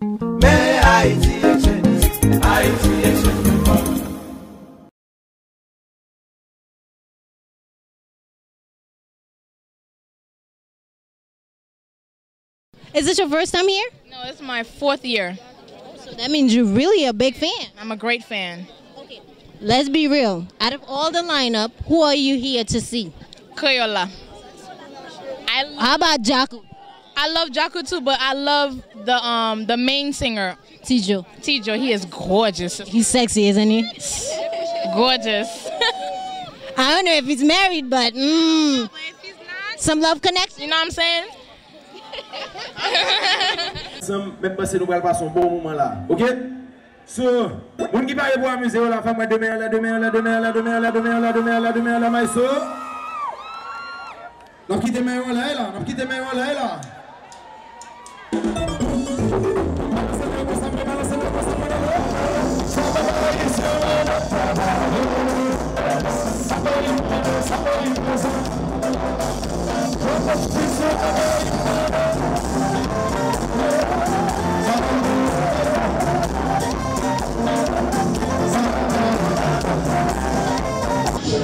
Mais Haitixchange, Haitixchange. Is this your first time here? No, it's my 4th year. So that means you're really a big fan. I'm a great fan. Okay, let's be real. Out of all the lineup, who are you here to see? Kreyol. How about Jaku? I love Jaku too, but I love the main singer, Tijo. Tijo. He is gorgeous. He's sexy, isn't he? Gorgeous. I don't know if he's married, but But if he's not, some love connection. you know what I'm saying? Même passer nous allons passer un bon moment là, ok? So, moun qui parle pour amuser la femme demain là, maïso. N'a quitté main là, n'a quitté main là.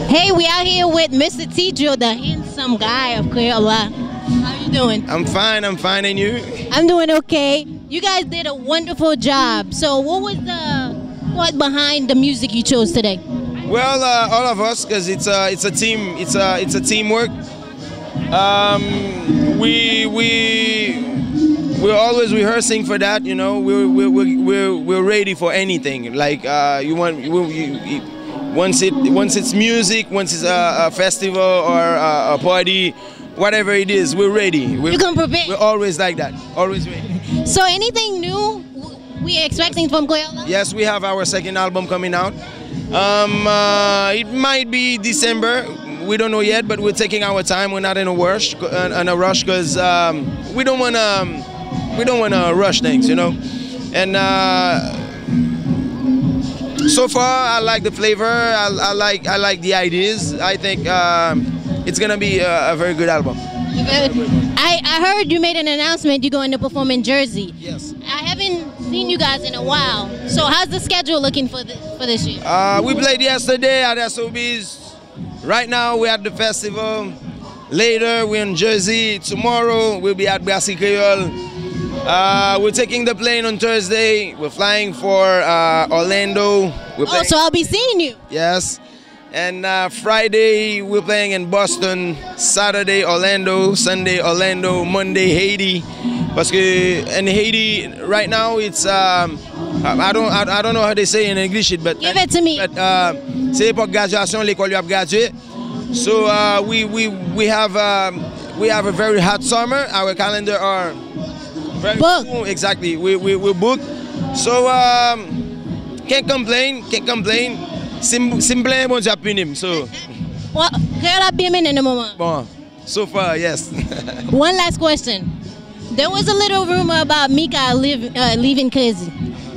Hey, we out here with Mr. Tijo, the handsome guy of Kreyol. How you doing? I'm fine, and you? I'm doing okay. You guys did a wonderful job. So what was the thought behind the music you chose today? Well, all of us, because it's a team, it's a teamwork. We're always rehearsing for that, you know. We're ready for anything. Like once it's music, once it's a festival or a party, whatever it is, we're ready. You can prepare. We're always like that, always ready. So anything new we expecting from Kreyol? Yes, we have our second album coming out. It might be December. We don't know yet, but we're taking our time. We're not in a rush, because we don't wanna rush things, you know. And so far, I like the flavor. I like the ideas. I think it's gonna be a very good album. I heard you made an announcement you're going to perform in Jersey. Yes. I haven't seen you guys in a while. So how's the schedule looking for this year? We played yesterday at SOB's. Right now we're at the festival. Later we're in Jersey. Tomorrow we'll be at Kreyol. We're taking the plane on Thursday. We're flying for Orlando. So I'll be seeing you. Yes. And Friday we're playing in Boston. Saturday Orlando. Sunday Orlando. Monday Haiti. Because in Haiti right now it's I don't know how they say in English but give it to me. But c'est pour graduation l'école a gradué. So we have a very hot summer. Our calendar are very full. Exactly. We're booked. So can't complain. Simple bon Dieu punim. So well, Kreyol a bien in the moment. Bon, so far yes. One last question. There was a little rumor about Mika leaving Crazy,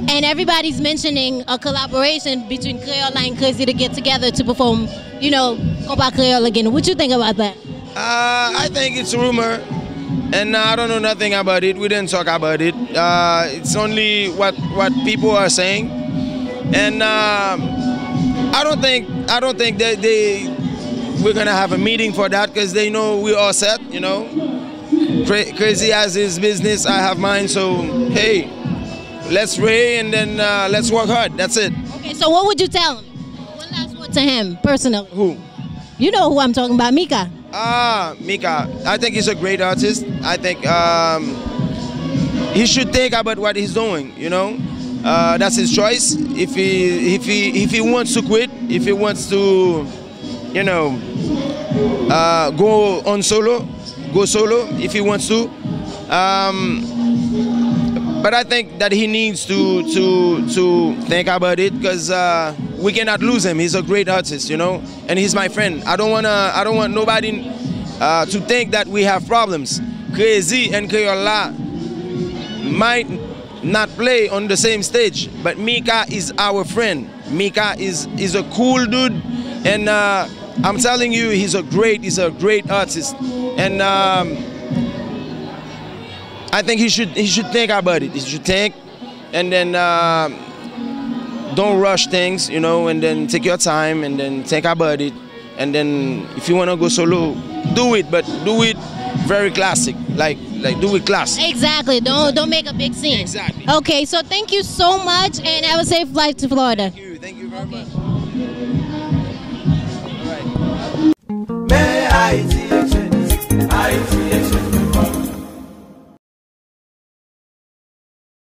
and everybody's mentioning a collaboration between Kreyol and Crazy to get together to perform, you know, Compa Kreyol again. What you think about that? I think it's a rumor, and I don't know nothing about it. We didn't talk about it. It's only what people are saying, and I don't think that we're gonna have a meeting for that because they know we're all set, you know. Crazy has his business, I have mine, so hey, let's pray and then let's work hard, that's it. Okay, so what would you tell him? One last word to him, personally. Who? You know who I'm talking about, Mika. Mika, I think he's a great artist. I think he should think about what he's doing, you know. That's his choice. If he wants to quit, if he wants to, you know, go on solo, go solo if he wants to. But I think that he needs to think about it because we cannot lose him. He's a great artist, you know, and he's my friend. I don't want nobody to think that we have problems. Crazy and Kreyol might not play on the same stage, but Mika is our friend. Mika is a cool dude, and I'm telling you, he's a great artist, and I think he should think about it. He should think and then don't rush things, you know, and then take your time and then think about it. And then if you want to go solo, do it, but do it very classic, like do it class. Exactly. Don't make a big scene. Exactly. Okay, so thank you so much, and have a safe flight to Florida. Thank you very much.